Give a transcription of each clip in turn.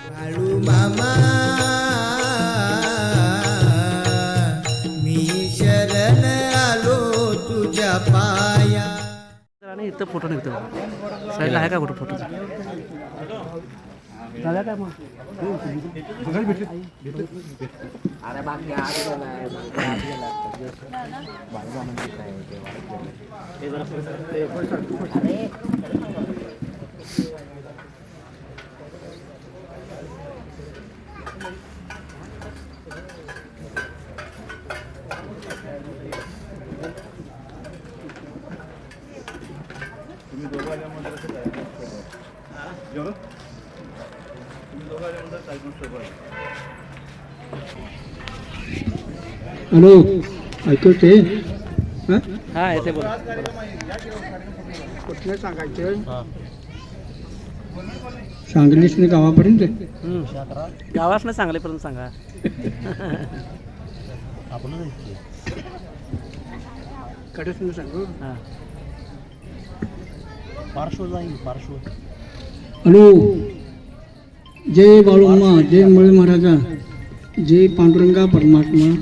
बाळू मामा मी शरण आलो तुझ्या पाया. आणि इथं फोटो निघतो साईडला आहे का कुठं फोटो झाला काय मग अरे बाकी तुम्ही दोघांमध्ये कसं काय जेवण तुम्ही दोघांमध्ये सायकल सोबत. हॅलो ऐकते हां येते बोला कुठलं सांगायचं सांगलीस ना गावापर्यंत गावाच नाही सांगलीपर्यंत सांगा कडेच ना सांगू हां हॅलो जय बाळूमा जय मुळे महाराजा जय पांडुरंगा परमात्मा.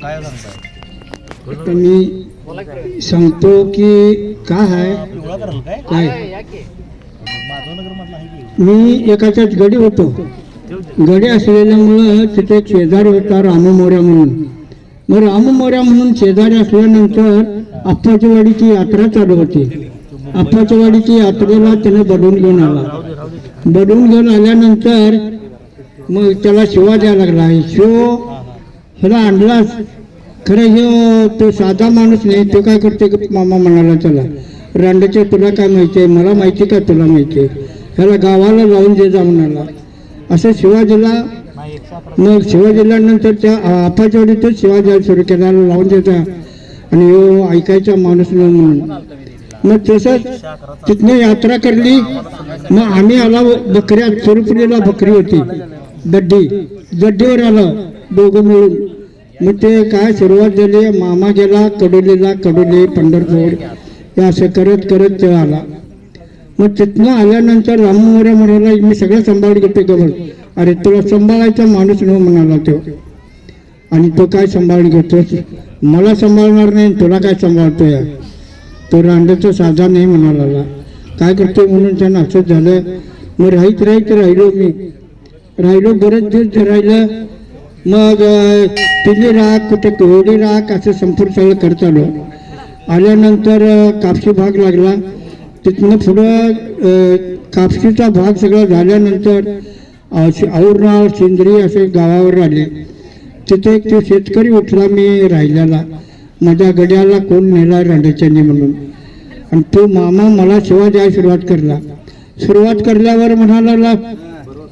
काय सांगताय तर मी सांगतो की काय आहे काय मी एकाच्याच गडी होतो. गडी असलेल्यामुळं तिथे एक शेजारी होता रामू मोऱ्या म्हणून. मग रामू मोऱ्या म्हणून शेजारी असल्यानंतर आप्पाची वाडीची यात्रा चालू होती. आप्पाच्या वाडीची यात्रेला त्याने बडवून घेऊन आला. बडवून घेऊन आल्यानंतर मग त्याला शिवा द्यायला लागला. शिव ह्याला आणलास खरं हे तो साधा माणूस नाही. तो काय करते मामा म्हणाला त्याला रांडाचे तुला काय माहिती आहे मला माहिती का तुला माहिती आहे ह्याला गावाला लावून दे जा म्हणाला. असं शिवाजीला मग शिवाजीला त्या आप्पाच्या वाडीतच शिवाजी सुरू केला लावून देता आणि हो ऐकायचा माणूस नाही म्हणून. मग तसंच तिथनं यात्रा करली. मग आम्ही आला बकऱ्या सुरपुरीला बकरी होती दड्डीवर आला दोघं मिळून. मग ते काय सुरुवात झाली मामा गेला कडोली पंढरपूर हे असं करत करत ते आला. मग तिथनं आल्यानंतर रामू मोऱ्या म्हणाला मी सगळं सांभाळून घेतो गबर. अरे तुला सांभाळायचा माणूस न म्हणाला तो. आणि तो काय सांभाळून घेतोस मला सांभाळणार नाही तुला काय सांभाळतोय. तो रांडाचा साधा नाही म्हणाला. काय करतो म्हणून त्यांना असंच झालं. मग राहिलो मी बरेच दिवस राहिलं. मग पिल्ली राख कुठे कोवडी राख असं संपूर्ण सगळं करत आलो. आल्यानंतर कापशी भाग लागला. तिथनं पुढं कापशीचा भाग सगळा झाल्यानंतर औरनाळ सिंदरी असे गावावर आले. तिथे एक तो शेतकरी उठला मी राहिल्याला. माझ्या गड्याला कोण नेला रांडाच्यानी म्हणून. आणि तो मामा मला शिवा द्यायला सुरुवात करल्यावर म्हणाला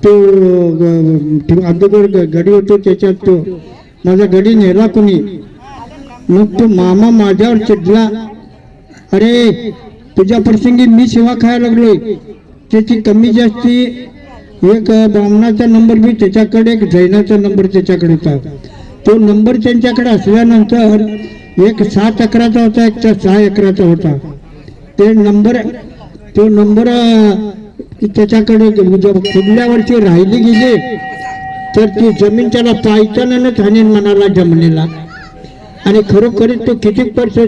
तो अगोदर गडी होतो त्याच्यात तो माझा गडी नेला कोणी. मग तो मामा माझ्यावर चिडला. अरे तुझ्या प्रसंगी मी शिवा खायला लागलोय. त्याची कमी जास्ती एक ब्राह्मणाचा नंबर बी त्याच्याकडे एक जैनाचा नंबर त्याच्याकडे होता. तो नंबर त्यांच्याकडे असल्यानंतर एक 7 एकराचा होता एक 6 एकराचा होता. तो नंबर त्याच्याकडे पुढल्या वर्षी राहिली गेली तर ती जमीन त्याला पायतानाच हाणीन म्हणाला जमिनीला. आणि खरोखरीच तो किती वर्ष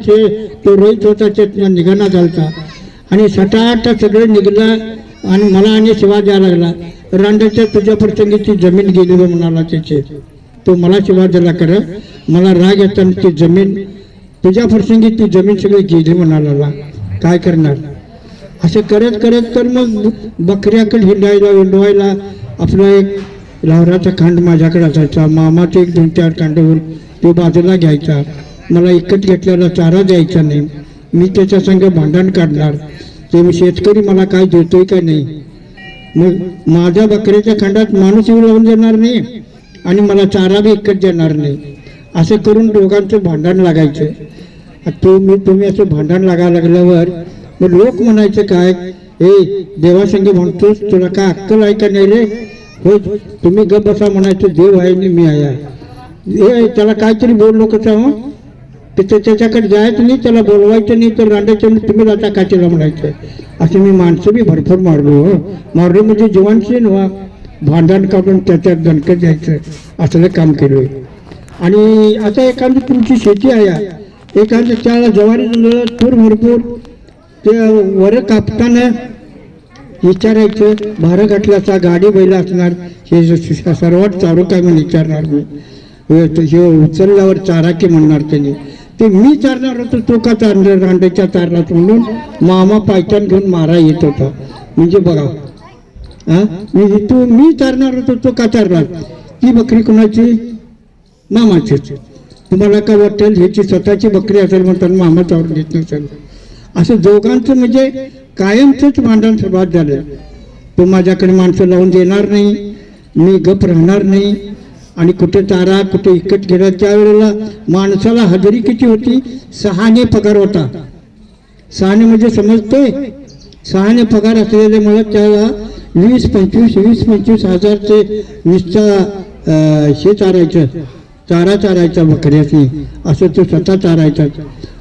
तो रोहित होता त्यातनं निघाना झालता. आणि सटाट सगळं निघलं आणि मला आणि शिवा द्यायला लागला. रांडाच्या तुझ्या प्रसंगीची जमीन गेली म्हणाला त्याचे. तो मला शिवा दिला कर मला राग येताना ती जमीन तुझ्या प्रसंगी ती जमीन सगळी गेली म्हणाला. काय करणार असं करत करत तर मग बकऱ्याकडे हिंडवायला आपला एक लावराचा खांड माझ्याकडे असायचा. मामाचे 1-2-4 खांडवर तो बाजूला घ्यायचा. मला इकत घेतलेला चारा द्यायचा नाही. मी त्याच्या संग भांडण काढणार. ते शेतकरी मला काय देतोय का नाही. मग माझ्या बकऱ्याच्या खांडात माणूस येऊ लावून देणार नाही आणि मला चारा बी इकत देणार नाही. असं करून दोघांचं भांडण लागायचं. तुम्ही असं भांडण लागायला लागल्यावर मग लोक म्हणायचं काय हे देवासंग म्हणतोस तुला काय अक्कल आहे का नाही रे. हो तुम्ही गप बसा म्हणायचं देव आहे आणि मी आहे. हे त्याला काहीतरी बोललो कसं हो तिथे त्याच्याकडे जायचं नाही त्याला बोलवायचं नाही तर रांडायचं तुम्ही जाता काचेला म्हणायचं. असे मी माणसं बी भरपूर मारलो म्हणजे जीवांशी नव्हा भांडण काढून त्याच्यात दणकं द्यायचं असलं काम केलं आहे. आणि आता एखादी तुमची शेती आहे, एखाद्या त्याला ज्वारी झालं तूर भरपूर, ते वर कापताना विचारायचं भार घातल्याचा गाडी बैला असणार, हे सर्वात चारू काय म्हणून विचारणार मी, हे उचलल्यावर चारा की म्हणणार त्यांनी, ते मी चारणार होतो तो का चारणार रांडेच्या चारणार म्हणून मामा पायथ्यान घेऊन मारा येत होता. म्हणजे बघा मी चारणार होतो तो का चारणार, ती बकरी कोणाची, मामाचीच. तुम्हाला काय वाटेल ह्याची स्वतःची बकरी असेल म्हणतात मामा चावून घेत नसेल, असं दोघांचं म्हणजे कायमचंच भांडण सुरुवात झालं. तो माझ्याकडे माणसं लावून देणार नाही, मी गप राहणार नाही, आणि कुठे चारा कुठे इकत गेला. त्यावेळेला माणसाला हजेरी किती होती, 6 पगार होता. 6 म्हणजे समजते, 6 पगार असलेल्यामुळे त्याला 20-25 हजारचे नुसता हे चारायचं, चारा चारायचा बकऱ्याची, असं तो स्वतः चारायचा.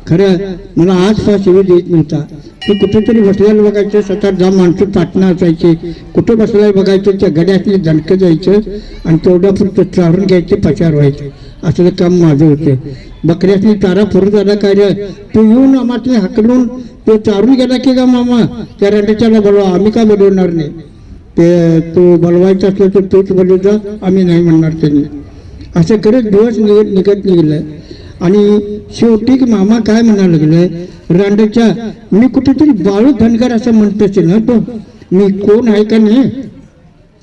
खरं मला आसपास येऊ देत नव्हता. तू कुठेतरी बसल्याला बघायचं, 7-8 माणसं ताटणं असायचे, कुठं बसलाय बघायचं, त्या गड्यातली दणकं जायचं आणि तेवढं फक्त चारून घ्यायचे, पचार व्हायचे. असलं काम माझं होतं. बकऱ्यातली चारा फुरू झाला काय रे, तू येऊन आम्हाला हाकलून तो चारून गेला की का मामा, त्या रंडेच्याला बोलवा, आम्ही का बोलवणार नाही, ते तो बोलवायचं असलं तर तोच बोलवजा, आम्ही नाही म्हणणार त्यांनी. असं करत दिवस निघत निघलं. आणि शेवटी मामा काय म्हणायला लागले, रांडेच्या मी कुठेतरी बाळू धनगर असं म्हणतोच ना, तो मी कोण आहे का नाही,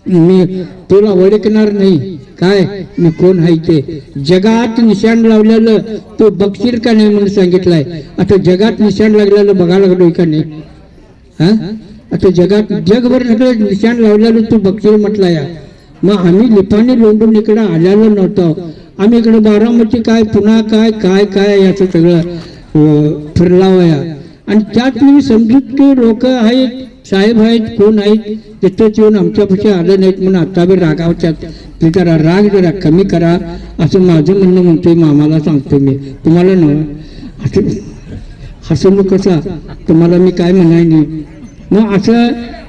मी तुला ओळखणार नाही, काय मी कोण आहे ते, जगात निशाण लावलेलं तो बघशील का नाही म्हणून सांगितलंय. आता जगात निशाण लागलेलं बघायला लागलोय का नाही, हा आता जगात जगभर सगळं निशाण लावलेलं तू बघशील म्हटलाय. मग आम्ही लिपाणी लोंडून इकडे आलेलो नव्हतो, आम्ही इकडे बारामती काय पुन्हा काय काय काय याचं सगळं फिरलावया. आणि त्यात मी समजूत की लोक आहेत, साहेब आहेत, कोण आहेत, तिथेच येऊन आमच्यापाशी आलं नाहीत म्हणून आता बी रागावच्यात. ते जरा राग जरा कमी करा असं माझं म्हणणं म्हणतोय. मामाला सांगतो मी, तुम्हाला न हसवणूक कसा, तुम्हाला मी काय म्हणाय नाही. मग असं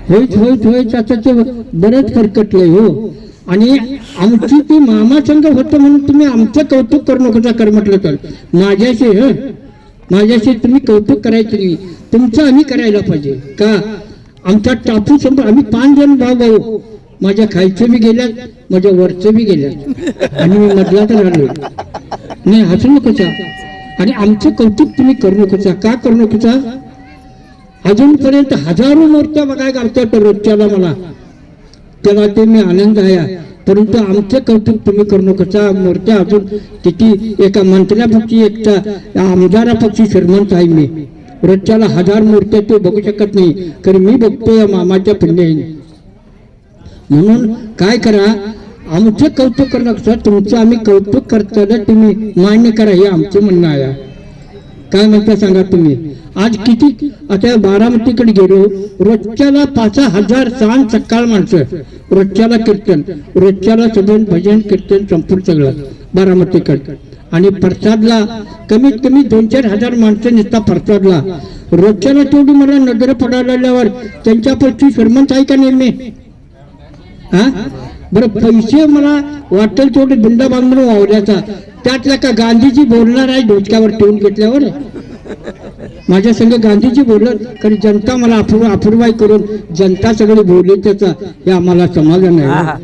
होईच होईच होईच आता ते बरंच फरकटलंय हो. आणि आमची ती मामा संघ होतं म्हणून तुम्ही आमचं कौतुक करू नका कर म्हटलं तर, माझ्याशी तुम्ही कौतुक करायचं नाही, तुमचं आम्ही करायला पाहिजे. का आमचा टापू समोर आम्ही 5 जण भाऊ, माझ्या खायचं बी गेल्यात, माझ्या वरचं बी गेल्यात, आणि मी मधला तर राहिलो नाही. हसू नकोचा. आणि आमचं कौतुक तुम्ही करू नकोचा. का करू नकोचा, अजूनपर्यंत 1000 मूर्त्या बघायला गावतात रोजच्याला मला, त्याला ते मी आनंद आहे. परंतु आमचं कौतुक तुम्ही करू नका. मूर्त्या अजून किती, एका मंत्र्यापक्षी एकटा आमदारापक्षी श्रीमंत आहे मी. रोजच्याला 1000 मूर्त्या ते बघू शकत नाही, कारण मी बघतो या मामाच्या पुण्याने. म्हणून काय करा, आमचं कौतुक करू नका, तुमचं आम्ही कौतुक करताना तुम्ही मान्य करा, हे आमचं म्हणणं आहे. काय म्हणता सांगा तुम्ही. आज किती आता बारामतीकडे गेलो, रोजच्याला 5,000 सांग सकाळ माणसं, रोजच्याला कीर्तन, रोजच्याला सगळं भजन कीर्तन संपूर्ण सगळं बारामतीकडे. आणि प्रसादला कमीत कमी 2-4 हजार माणसं निघता प्रसादला. रोजच्याला तेवढी मला नजर पडायला लागल्यावर त्यांच्यापैकी श्रीमंत आहे का नाही मी, हा बरं. पैसे मला वाटेल तेवढे बिंडा बांधून वावल्याचा, त्यातला का गांधीजी बोलणार आहे डोक्यावर ठेवून घेतल्यावर. माझ्या संग गांधीजी बोलत, कारण जनता मला अपूर्वाई करून जनता सगळी बोलली, त्याचा हे आम्हाला समाधान आहे.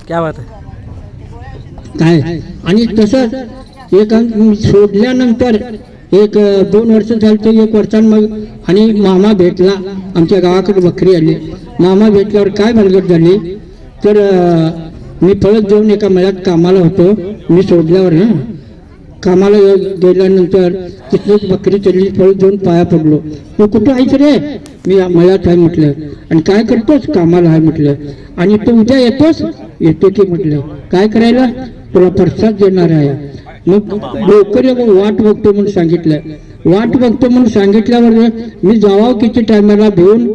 क्या बात आहे. काय आणि तसं एक सोडल्यानंतर 1-2 वर्ष झालं, 1 वर्षान मग आणि मामा भेटला. आमच्या गावाकडे बकरी आली. मामा भेटल्यावर काय भानगड झाली तर मी पळत जाऊन एका मळ्यात कामाला होतो. मी सोडल्यावर कामाला गेल्यानंतर तिथलीच बकरी चढली, पळत जाऊन पाया पडलो. तू कुठं आहेस रे, मी मळ्यात आहे म्हटलं. आणि काय करतोस, कामाला आहे म्हटलं. आणि तू उद्या येतोस, येतो की म्हटलं. काय करायला, तुला प्रसाद देणार आहे. मग लवकर वाट बघतो म्हणून सांगितलं. वाट बघतो म्हणून सांगितल्यावर मी जावाव किती टायमाला घेऊन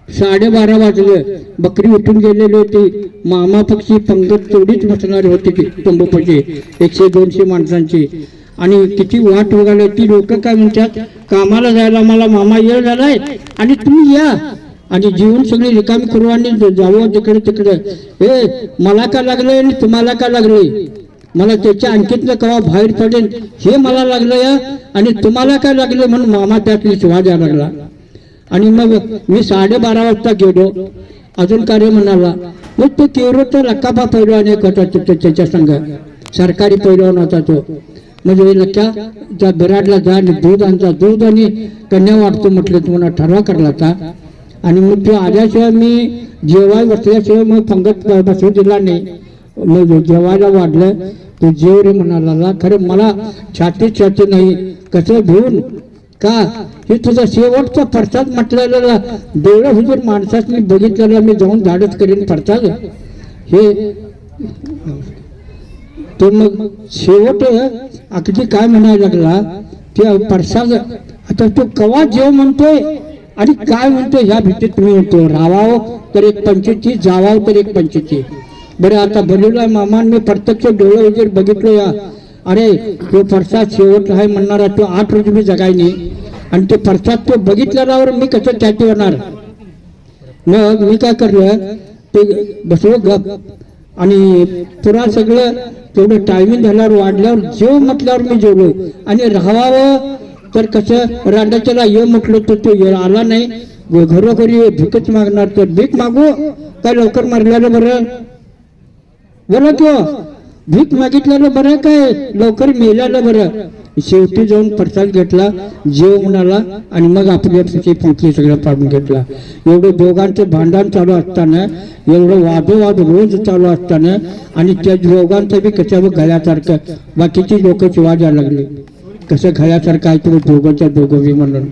12:30 वाजले. बकरी उठून गेलेली होती. मामा पक्षी पंगत तेवढीच बसणारी होती ती तंबूपशी 100-200 माणसांची. आणि किती वाट बघायला ती लोक काय म्हणतात, कामाला जायला मला मामा वेळ झालाय आणि तुम्ही या. आणि जीवन सगळी रिकामी करू आणि जावं तिकडे तिकडे. हे मला का लागलंय आणि तुम्हाला का लागलंय, मला त्याच्या आणखीतलं केव्हा बाहेर पडेल हे मला लागलंय आणि तुम्हाला काय लागलं म्हणून मामा त्यातली शिवा द्यायला लागला. आणि मग मी 12:30 वाजता गेलो, अजून कार्य म्हणाला. मग तो केवढा रक्काबा पैलवान एक होता त्याच्या संघ, सरकारी पैलवान होता तो. म्हणजे लक्या त्या बिराडला जा आणि दूध आणता, दूध आणि कन्या वाटतो म्हटलं तुम्हाला ठरवा करला होता. आणि मग तो आल्याशिवाय मी जेवाय बसल्याशिवाय मग पंगत बसू दिला नाही. मग जेवायला वाढलं तो जेव रे म्हणाला. खरं मला छाती नाही कसं घेऊन का हे तुझा शेवटचा प्रसाद म्हटलेला डोळं हुजूर माणसाने बघितलेला मी जाऊन धाडच करीन प्रसाद हे. तो मग शेवट अगदी काय म्हणायला लागला ते प्रसाद. आता तो कवा जेव म्हणतोय आणि काय म्हणतोय ह्या भीतीत तुम्ही म्हणतो. राहावं तर 1.25, जावावं तर 1.25. बरं आता बोलवलाय मामान मी प्रत्यक्ष डोळे वगैरे बघितलो या. अरे तो प्रसाद शेवट आहे म्हणणारा तो 8 रोज मी जगाय नाही आणि ते प्रसाद तो बघितल्यावर मी कसं त्याची होणार. मग मी काय करलं ते बसलो गप आणि पुरा सगळं तेवढं टायमिंग झाल्यावर वाढल्यावर जेव म्हटल्यावर मी जेवलो. आणि राहावं तर कसं रांडाच्याला ये म्हटलं तर तो आला नाही. घरोघरी भीकच मागणार तर भीक मागू काय लवकर मारल्याला बरं बरं किंवा भीक मागितल्याला बरं काय लवकर मेल्याला बरं. शेवटी जाऊन प्रसाद घेतला, जेव म्हणाला आणि मग आपल्या पंक्ती सगळं पाडून घेतला. एवढं दोघांचं भांडण चालू असताना, एवढं वादोवाद रोज चालू असताना आणि त्या दोघांचं बी कशावर गळ्यासारखं बाकीची लोक शिवा द्यायला लागली. कसं गळ्यासारखं आहे तुम्ही दोघंच्या दोघं बी म्हणून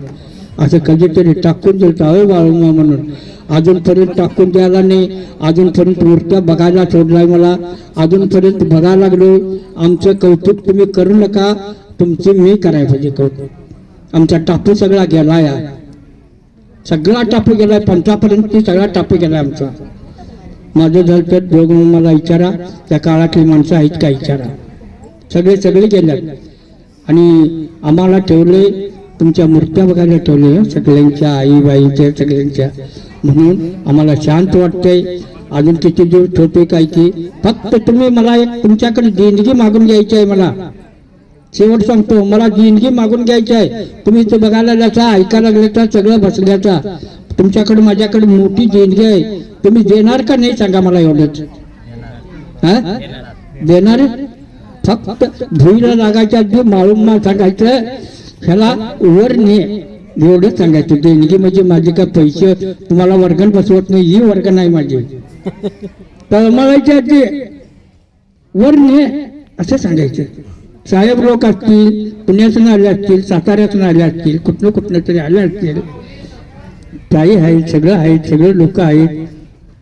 असं कधीतरी टाकून दिलं हवं बाळूमा म्हणून. अजूनपर्यंत टाकून द्यायला नाही, अजूनपर्यंत मूर्त्या बघायला सोडलाय मला, अजूनपर्यंत बघायला लागलो. आमचं कौतुक तुम्ही करू नका, तुमचे मी करायला पाहिजे कौतुक. आमचा टापू सगळा गेलाय, सगळा टापू गेलाय, पंचापर्यंत सगळा टापू गेलाय आमचा. माझं झालं तर दोघं मला विचारा, त्या काळातली माणसं आहेत का विचारा. सगळे गेल्यात आणि आम्हाला ठेवले तुमच्या मूर्त्या बघायला ठेवले सगळ्यांच्या आईबाईंच्या सगळ्यांच्या. म्हणून आम्हाला शांत वाटतंय. अजून किती दिवस ठेवतोय काय की फक्त तुम्ही मला एक तुमच्याकडे देणगी मागून घ्यायची आहे. मला शेवट सांगतो, मला देणगी मागून घ्यायची आहे. तुम्ही तो बघायला जायचा, ऐकायला लागल्याचा, सगळं बसल्याचा. तुमच्याकडे माझ्याकडे मोठी देणगी आहे. तुम्ही देणार का नाही सांगा मला एवढंच. हा देणार. फक्त धुईला लागायच्या आधी माळून सांगायचं ह्याला वर ने एवढंच सांगायचं. देणगी म्हणजे माझे काय पैसे तुम्हाला वर्गण बसवत नाही, ही वर्गण आहे माझी. तळमळायच्या आधी वर ने असं सांगायचं. साहेब लोक असतील, पुण्यातून आले असतील, साताऱ्यातून आले असतील, कुठनं तरी आले असतील, ताई आहेत, सगळं आहेत, सगळे लोक आहेत.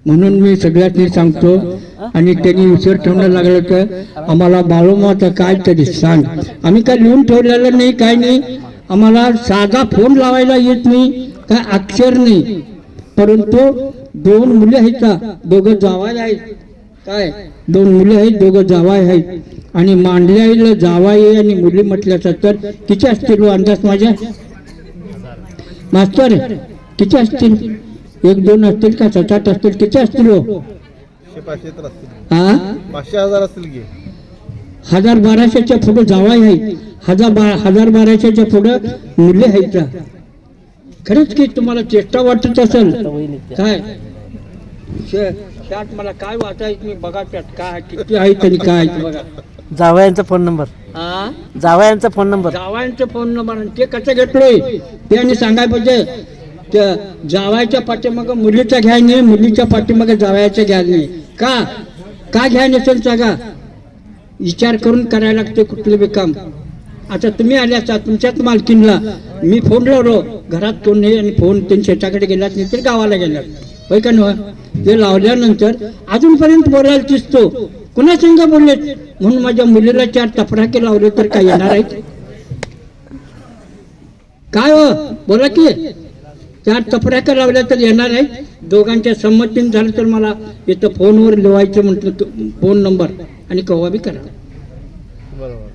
म्हणून मी सगळ्यांनी सांगतो. आणि त्यांनी विचार ठेवणं लागलं तर आम्हाला बाळूमाता काय तरी सांग. आम्ही काय लिहून ठेवलेलं नाही, काय नाही. आम्हाला साधा फोन लावायला येत नाही, काय अक्षर नाही. परंतु 2 मुले आहेत, दोघं जावाय आहेत. काय 2 मुले आहेत, दोघं जावाय आहेत. आणि मांडल्या जावाई आणि मुली म्हटल्याचा तर किती असतील अंदाज माझ्या मास्तर किती असतील? 1-2 असतील का 7-8 असतील? किती असतील हो? 500,000 असतील की. 1000-1200च्या पुढे जावाई आहेत, 1000-1200च्या पुढे मुले आहेत. खरंच की तुम्हाला चेष्टा वाटत असेल काय? त्यात मला काय वाटायचं मी बघा त्यात काय किती आहेत आणि काय बघा. जावयांचा फोन नंबर, जावयांचा फोन नंबर, जावयांचा फोन नंबर ते कसं घेतलोय ते आणि सांगायला पाहिजे. त्या जावयाच्या पाठीमागं मुलीचा घ्याय नाही, मुलीच्या पाठीमागं जावयाच्या घ्याय नाही. का घ्याय नसेल सांगा. विचार करून करायला लागते कुठलं बी काम. आता तुम्ही आले असता तुमच्याच मालकीनला मी फोन लावलो, घरात कोण नाही आणि फोन त्यांनी शेताकडे गेलात नाही तर गावाला गेलात होय का नव्ह. ते लावल्यानंतर अजूनपर्यंत बोलायला दिसतो. कुणा संग बोलले म्हणून माझ्या मुलीला 4 तपराके लावले तर काय येणार आहेत काय हो? बोला की 4 तपराके लावल्या तर येणार आहेत. दोघांच्या संमतीने झालं तर मला इथं फोनवर लिवायचं म्हटलं फोन नंबर आणि कवा बी करा. बरोबर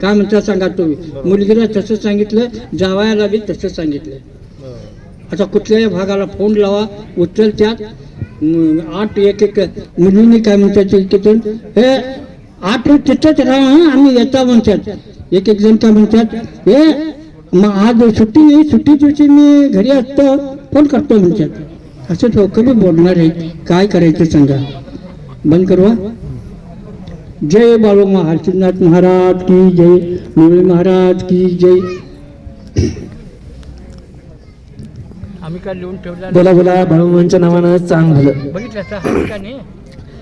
काय म्हणता सांगा तुम्ही. मुलगीला तसं सांगितलं, जावयाला बी तसं सांगितलं. आता कुठल्याही भागाला फोन लावा उचलत्यात 8 एक मुलींनी काय म्हणतात तिथून हे 8 तिथंच राहा आम्ही येता म्हणतात. एक जण काय म्हणतात हे मग आज सुट्टी दिवशी मी घरी असतो फोन करतो म्हणतात. असं लोक बी बोलणार आहे. काय करायचं सांगा. बंद करवा. जय बाळू हरसिद्धनाथ महाराज की जय. मुरली महाराज की जय. आम्ही काय लिहून ठेवला. बोला बोला बाळूमामांच्या नावानं चांग भलं.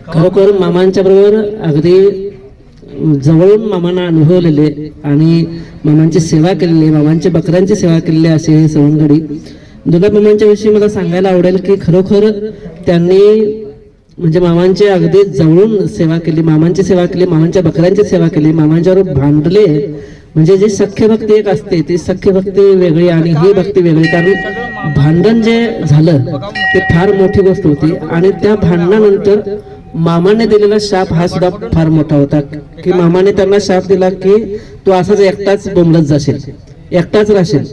खरोखर मामांच्या बरोबर अगदी जवळून मामांना अनुभवलेले आणि मामांची सेवा केलेली, मामांच्या बकऱ्यांची सेवा केलेली असे हे सवंगडी. दुधा मामांच्या विषयी मला सांगायला आवडेल की खरोखर त्यांनी म्हणजे मामांची अगदी जवळून सेवा केली, मामांची सेवा केली, मामांच्या बकऱ्यांची सेवा केली, मामांच्यावर भांडले. म्हणजे जी सख्य भक्ती एक असते ती सख्य भक्ती वेगळी आणि ही भक्ती वेगळी. कारण भांडण जे झालं ते फार मोठी गोष्ट होती आणि त्या भांडणानंतर मामाने दिलेला शाप हा सुद्धा फार मोठा होता की मामाने त्यांना शाप दिला की तू असाच एकटाच बोंबलत जाशील, एकटाच राहशील,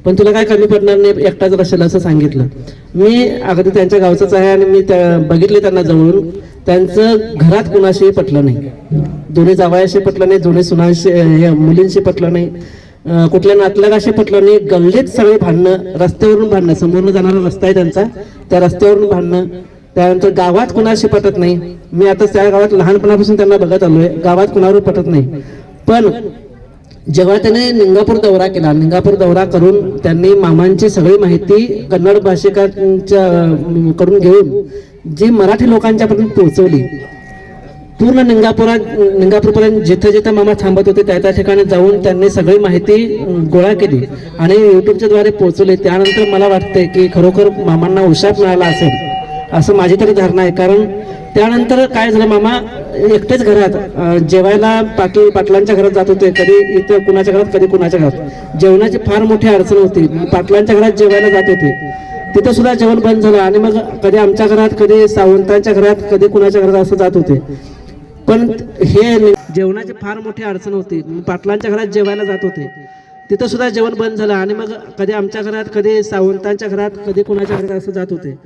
पण तुला काय कमी पडणार नाही, एकटाच राहशील असं सांगितलं. मी अगदी त्यांच्या गावचाच आहे आणि मी बघितले त्यांना जवळून. त्यांचं घरात कुणाशी पटलं नाही, दोन्ही जावयाशी पटलं नाही, दोन्ही सुनांशी मुलींशी पटलं नाही, कुठल्या नातलगाशी पटलं नाही. गल्लीत सगळे भांडणं, रस्त्यावरून भांडणं, समोरनं जाणारा रस्ता आहे त्यांचा त्या रस्त्यावरून भांडणं. त्यानंतर गावात कुणाशी पटत नाही. मी आता त्या गावात लहानपणापासून त्यांना बघत आलोय, गावात कुणावर पटत नाही. पण जेव्हा त्याने निंगापूर दौरा केला, निंगापूर दौरा करून त्यांनी मामांची सगळी माहिती कन्नड भाषिकांच्या कडून घेऊन जी मराठी लोकांच्यापर्यंत पोहोचवली, पूर्ण निंगापूरपर्यंत जिथं जिथं मामा थांबत होते त्या ठिकाणी जाऊन त्यांनी सगळी माहिती गोळा केली आणि युट्यूबच्या द्वारे पोहोचवली. त्यानंतर मला वाटतंय की खरोखर मामांना उशाप मिळाला असेल असं माझी तरी धारणा आहे. कारण त्यानंतर काय झालं, मामा एकटेच घरात जेवायला पाटलांच्या घरात जात होते, कधी इथं कुणाच्या घरात कधी कुणाच्या घरात. जेवणाची फार मोठी अडचण होती, पाटलांच्या घरात जेवायला जात होते, तिथं सुद्धा जेवण बंद झालं आणि मग कधी आमच्या घरात कधी सावंतांच्या घरात कधी कुणाच्या घरात असं जात होते. पण हे जेवणाची फार मोठी अडचण होती, पाटलांच्या घरात जेवायला जात होते, तिथं सुद्धा जेवण बंद झालं आणि मग कधी आमच्या घरात कधी सावंतांच्या घरात कधी कुणाच्या घरात असं जात होते.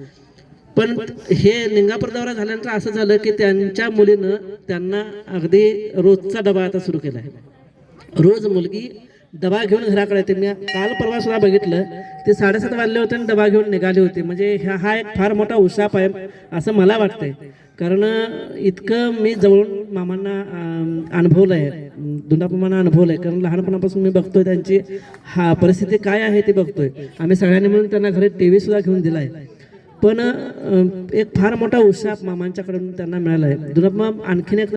पण हे निंगापूर दौरा झाल्यानंतर असं झालं की त्यांच्या मुलीनं त्यांना अगदी रोजचा डबा आता सुरू केला आहे. रोज मुलगी डबा घेऊन घराकडे येते. मी काल परवा सुद्धा बघितलं, ते 7:30 वाजले होते आणि डबा घेऊन निघाले होते. म्हणजे हा एक फार मोठा उशाप आहे असं मला वाटतंय. कारण इतकं मी जवळून मामांना अनुभवलं आहे, दुंडामामांना अनुभवलं आहे. कारण लहानपणापासून मी बघतोय त्यांची परिस्थिती काय आहे ते बघतोय. आम्ही सगळ्यांनी मिळून त्यांना घरी TV सुद्धा घेऊन दिला आहे. पण एक फार मोठा उशाप मामांच्याकडून त्यांना मिळाला आहे. दुंडामामा आणखीन एक